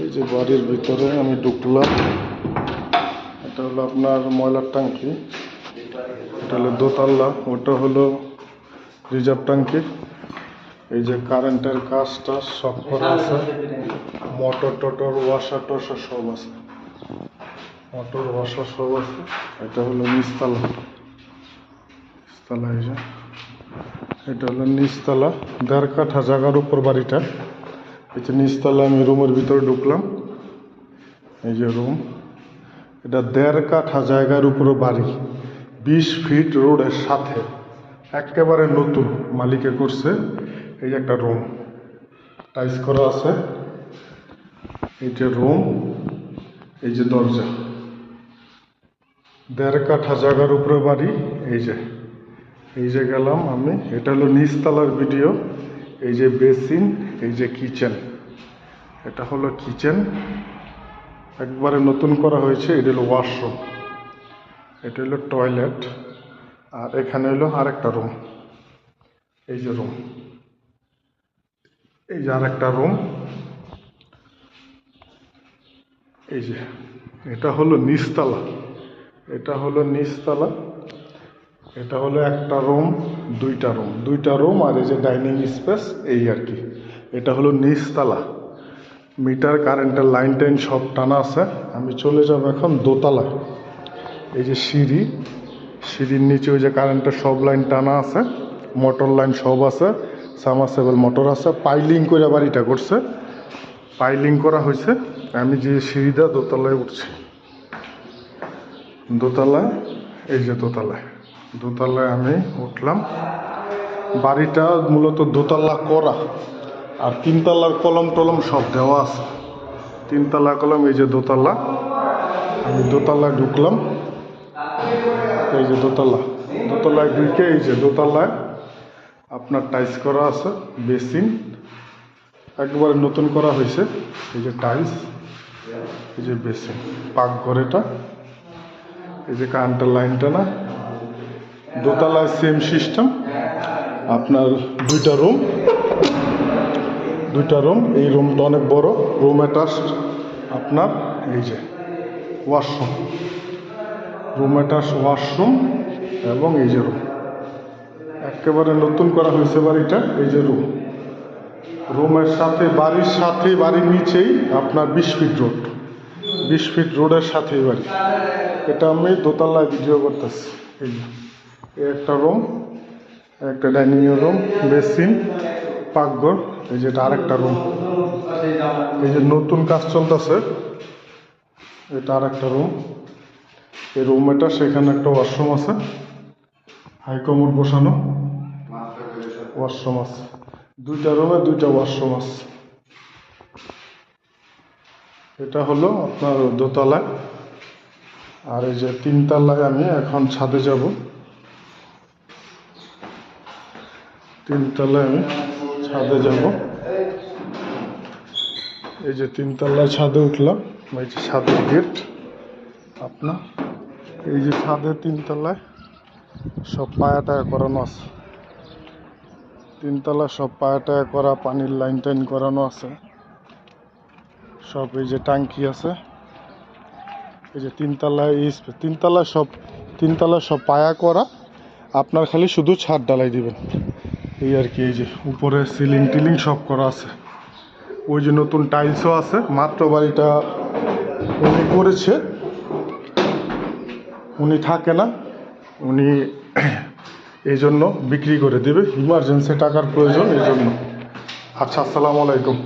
এই যে বাড়ির ভিতরে আমি ঢুকলাম। এটা হলো আপনার ময়লার ট্যাঙ্কি, এটা হলো দোতলা, ওটা হলো রিজার্ভ ট্যাঙ্কি। এই যে কারেন্টের কাজটা সব করা আছে, মোটর টোটর ওয়াশার টসার সব আছে, মোটর ওয়াশার সব আছে। এটা হলো নিচতলা, নিচতলা এই যে এটা হলো নিচতলা, 1.5 কাঠা জায়গার উপর বাড়িটা। এই যে নিচতলা আমি রুমের ভিতরে ঢুকলাম, এই যে রুম। এটা 1.5 কাঠা জায়গার উপরে বাড়ি, 20 ফিট রোডের সাথে, একেবারে নতুন মালিকে করছে। এই যে একটা রুম টাইলস করা আছে, এই যে রুম, এই যে দরজা। 1.5 কাঠা জায়গার উপরে বাড়ি। এই যে গেলাম আমি, এটা হলো নিচতলার ভিডিও। এই যে বেসিন, এই যে কিচেন, এটা হলো কিচেন, একবারে নতুন করা হয়েছে। এটা হলো ওয়াশরুম, এটা হলো টয়লেট, আর এখানে হলো আরেকটা রুম। এই যে রুম, এই যে আরেকটা রুম। এই যে এটা হলো নিচতলা, এটা হলো নিচতলা। এটা হলো একটা রুম, দুইটা রুম আর এই যে ডাইনিং স্পেস, এই আর কি। এটা হলো নিচতলা, মিটার কারেন্টের লাইন টাইন সব টানা আছে। আমি চলে যাব এখন দোতলায়। এই যে সিঁড়ির নিচে ওই যে কারেন্টের সব লাইন টানা আছে, মোটর লাইন সব আছে, সাবমার্সিবল মোটর আছে। পাইলিং করে বাড়িটা করছে, পাইলিং করা হয়েছে। আমি যে সিঁড়িটা দোতলায় উঠছি, দোতলায়, এই যে দোতলায় আমি উঠলাম। বাড়িটা মূলত দোতলা করা, আর 3 তলার কলম টলম সব দেওয়া আছে। 3 তলা কলম, এই যে দোতলা। আমি দোতলায় ঢুকলাম, এই যে দোতলায় ঢুকে এই যে দোতলায় আপনার টাইলস করা আছে, বেসিন একবারে নতুন করা হয়েছে। এই যে টাইলস, এই যে বেসিন, পাকঘর এটা। এই যে কারেন্টের লাইনটা না, দোতলায় সেম সিস্টেম। আপনার দুইটা রুম, এই রুমটা অনেক বড়। রুম অ্যাটাচড আপনার এই যে ওয়াশরুম, রুম অ্যাটাচড ওয়াশরুম, এবং এই যে রুম একেবারে নতুন করা হয়েছে বাড়িটা। এই যে রুমের সাথে, বাড়ির নিচেই আপনার 20 ফিট রোড, 20 ফিট রোডের সাথেই বাড়ি। এটা আমি দোতলায় ভিডিও করতেছি। এই যে একটা রুম, একটা ডাইনিং রুম, বেসিন, পাকঘর। এই যে এটা আরেকটা রুম, এই যে নতুন কাজ চলতেছে, এটা আরেকটা রুম। এই রুম এটা, সেখানে একটা ওয়াশরুম আছে, হাইকমোড বসানো ওয়াশরুম আছে। 2টা রুমে 2টা ওয়াশরুম আছে। এটা হলো আপনার দোতলায়। আর এই যে 3 তলায় আমি এখন ছাদে যাব। 3 তলায় আমি ছাদে যাব। এই যে 3 তলায় ছাদে উঠলাম, এই যে ছাদের গেট আপনার। এই যে ছাদে 3 তলায় সব পায়া টায়া করানো আছে, 3 তলায় সব পায়া টায়া করা, পানির লাইন টাইন করানো আছে সব। এই যে ট্যাঙ্কি আছে, এই যে 3 তলায়, 3 তলায় সব পায়া করা। আপনার খালি শুধু ছাদ ঢালাই দিবেন, এই আর কি। এই যে উপরে সিলিং টিলিং সব করা আছে। ওই যে নতুন টাইলসও আছে, মাত্র বাড়িটা উনি করেছে, উনি থাকে না, উনি এই জন্য বিক্রি করে দেবে, ইমার্জেন্সি টাকার প্রয়োজন এই জন্য। আচ্ছা, আসসালামু আলাইকুম।